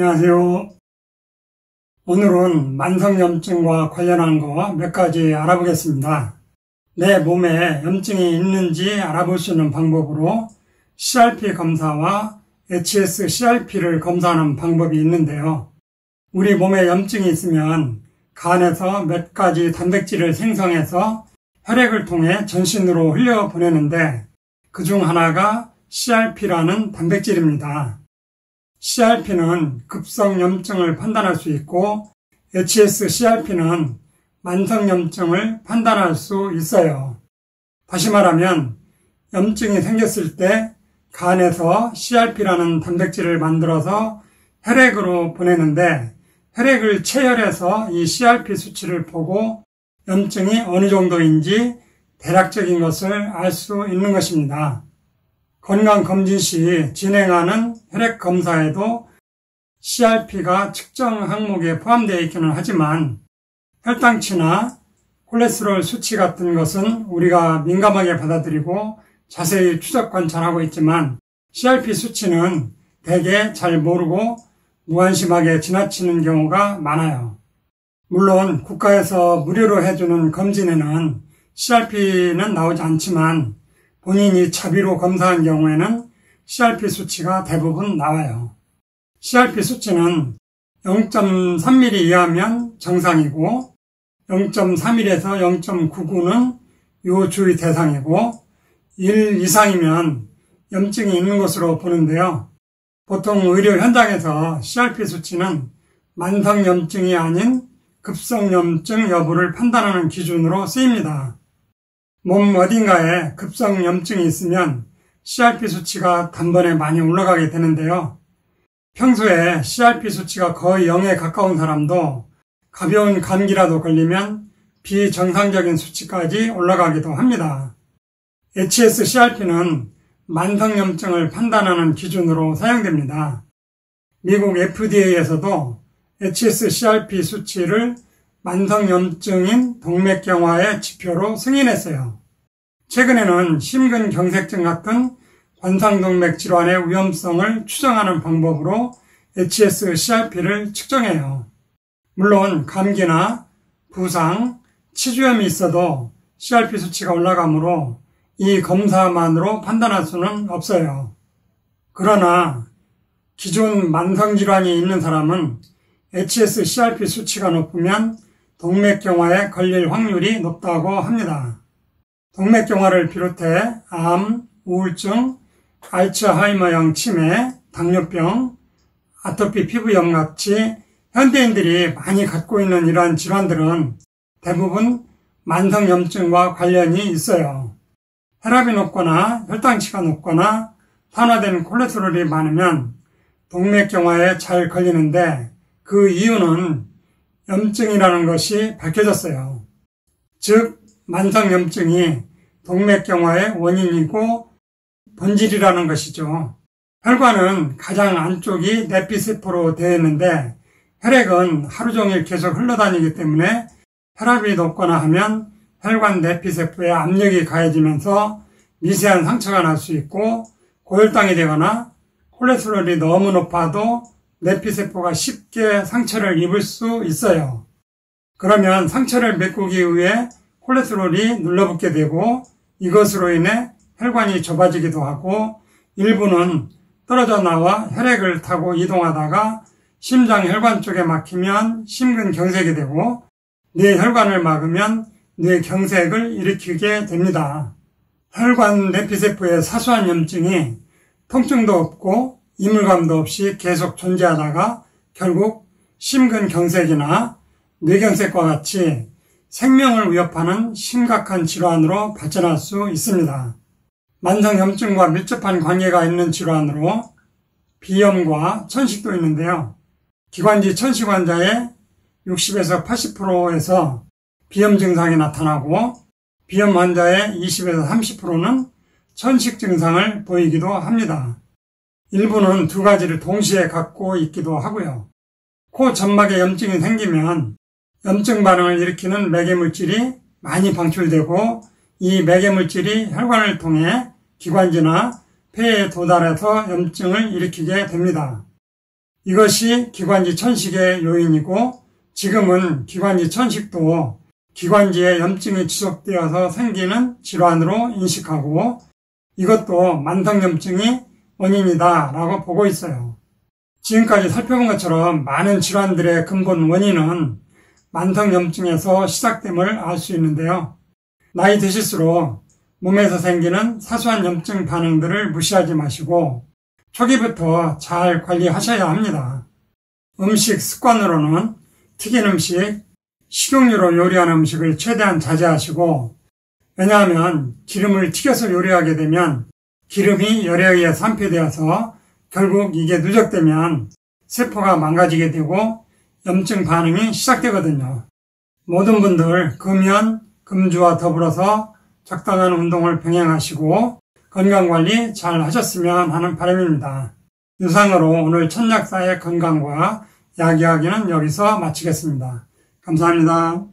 안녕하세요. 오늘은 만성염증과 관련한 거 몇 가지 알아보겠습니다. 내 몸에 염증이 있는지 알아볼 수 있는 방법으로 CRP 검사와 hsCRP를 검사하는 방법이 있는데요. 우리 몸에 염증이 있으면 간에서 몇 가지 단백질을 생성해서 혈액을 통해 전신으로 흘려보내는데 그중 하나가 CRP라는 단백질입니다. CRP는 급성염증을 판단할 수 있고 hsCRP는 만성염증을 판단할 수 있어요. 다시 말하면 염증이 생겼을 때 간에서 CRP라는 단백질을 만들어서 혈액으로 보내는데 혈액을 체열해서 이 CRP 수치를 보고 염증이 어느 정도인지 대략적인 것을 알 수 있는 것입니다. 건강검진 시 진행하는 혈액검사에도 CRP가 측정 항목에 포함되어 있기는 하지만 혈당치나 콜레스테롤 수치 같은 것은 우리가 민감하게 받아들이고 자세히 추적 관찰하고 있지만 CRP 수치는 대개 잘 모르고 무관심하게 지나치는 경우가 많아요. 물론 국가에서 무료로 해주는 검진에는 CRP는 나오지 않지만 본인이 자비로 검사한 경우에는 CRP 수치가 대부분 나와요. CRP 수치는 0.3mm 이하면 정상이고 0.31에서 0.99는 요주의 대상이고 1 이상이면 염증이 있는 것으로 보는데요. 보통 의료 현장에서 CRP 수치는 만성염증이 아닌 급성염증 여부를 판단하는 기준으로 쓰입니다. 몸 어딘가에 급성염증이 있으면 CRP 수치가 단번에 많이 올라가게 되는데요. 평소에 CRP 수치가 거의 0에 가까운 사람도 가벼운 감기라도 걸리면 비정상적인 수치까지 올라가기도 합니다. hsCRP는 만성염증을 판단하는 기준으로 사용됩니다. 미국 FDA에서도 hsCRP 수치를 만성염증인 동맥경화의 지표로 승인했어요. 최근에는 심근경색증 같은 관상동맥 질환의 위험성을 추정하는 방법으로 hsCRP를 측정해요. 물론 감기나 부상, 치주염이 있어도 CRP 수치가 올라가므로 이 검사만으로 판단할 수는 없어요. 그러나 기존 만성질환이 있는 사람은 hsCRP 수치가 높으면 동맥경화에 걸릴 확률이 높다고 합니다. 동맥경화를 비롯해 암, 우울증, 알츠하이머형 치매, 당뇨병, 아토피 피부염 같이 현대인들이 많이 갖고 있는 이러한 질환들은 대부분 만성염증과 관련이 있어요. 혈압이 높거나 혈당치가 높거나 산화된 콜레스테롤이 많으면 동맥경화에 잘 걸리는데 그 이유는 염증이라는 것이 밝혀졌어요. 즉 만성염증이 동맥경화의 원인이고 본질이라는 것이죠. 혈관은 가장 안쪽이 내피세포로 되어 있는데 혈액은 하루 종일 계속 흘러다니기 때문에 혈압이 높거나 하면 혈관 내피세포에 압력이 가해지면서 미세한 상처가 날 수 있고 고혈당이 되거나 콜레스테롤이 너무 높아도 내피세포가 쉽게 상처를 입을 수 있어요. 그러면 상처를 메꾸기 위해 콜레스테롤이 눌러붙게 되고 이것으로 인해 혈관이 좁아지기도 하고 일부는 떨어져 나와 혈액을 타고 이동하다가 심장 혈관 쪽에 막히면 심근경색이 되고 뇌 혈관을 막으면 뇌경색을 일으키게 됩니다. 혈관 내피세포의 사소한 염증이 통증도 없고 이물감도 없이 계속 존재하다가 결국 심근경색이나 뇌경색과 같이 생명을 위협하는 심각한 질환으로 발전할 수 있습니다. 만성염증과 밀접한 관계가 있는 질환으로 비염과 천식도 있는데요. 기관지 천식 환자의 60에서 80%에서 비염 증상이 나타나고 비염 환자의 20에서 30%는 천식 증상을 보이기도 합니다. 일부는 두 가지를 동시에 갖고 있기도 하고요. 코 점막에 염증이 생기면 염증 반응을 일으키는 매개물질이 많이 방출되고 이 매개물질이 혈관을 통해 기관지나 폐에 도달해서 염증을 일으키게 됩니다. 이것이 기관지 천식의 요인이고 지금은 기관지 천식도 기관지에 염증이 지속되어서 생기는 질환으로 인식하고 이것도 만성염증이 원인이다 라고 보고 있어요. 지금까지 살펴본 것처럼 많은 질환들의 근본 원인은 만성염증에서 시작됨을 알 수 있는데요. 나이 드실수록 몸에서 생기는 사소한 염증 반응들을 무시하지 마시고 초기부터 잘 관리하셔야 합니다. 음식 습관으로는 튀긴 음식, 식용유로 요리한 음식을 최대한 자제하시고 왜냐하면 기름을 튀겨서 요리하게 되면 기름이 열에 의해 산패되어서 결국 이게 누적되면 세포가 망가지게 되고 염증 반응이 시작되거든요. 모든 분들 금연, 금주와 더불어서 적당한 운동을 병행하시고 건강관리 잘 하셨으면 하는 바람입니다. 이상으로 오늘 천약사의 건강과 약 이야기는 여기서 마치겠습니다. 감사합니다.